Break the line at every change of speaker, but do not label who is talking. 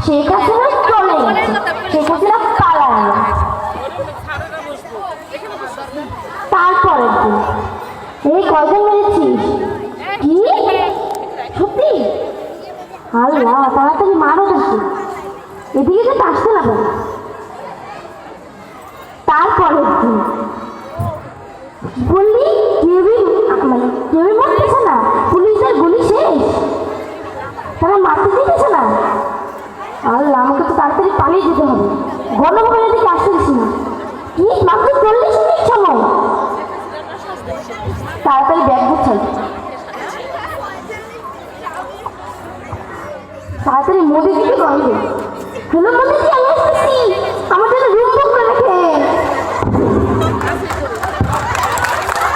শেখ হাসিনা চলে গেছে, শেখ হাসিনা পালায় গেল। তারপরের দিন এই কয়জন মেরেছিস? কি সত্যি? আল্লাহ, তাড়াতাড়ি মারো তাকে, এদিকে যেতে আসতে না পারে। তারপরের দিন বললি কেউই মরতেছে না, পুলিশের গুলি শেষ, তারা মারতে দিতেছে না। আল্লাহ, আমাকে তো তাড়াতাড়ি পালিয়ে যেতে হবে, গণভবনের দিকে আসতে দিচ্ছি না। কি মাত্র 40 মিনিট সময়, তাড়াতাড়ি ব্যাগ গুছাই, তাড়াতাড়ি মোদি দিকে গন্ধ। হ্যালো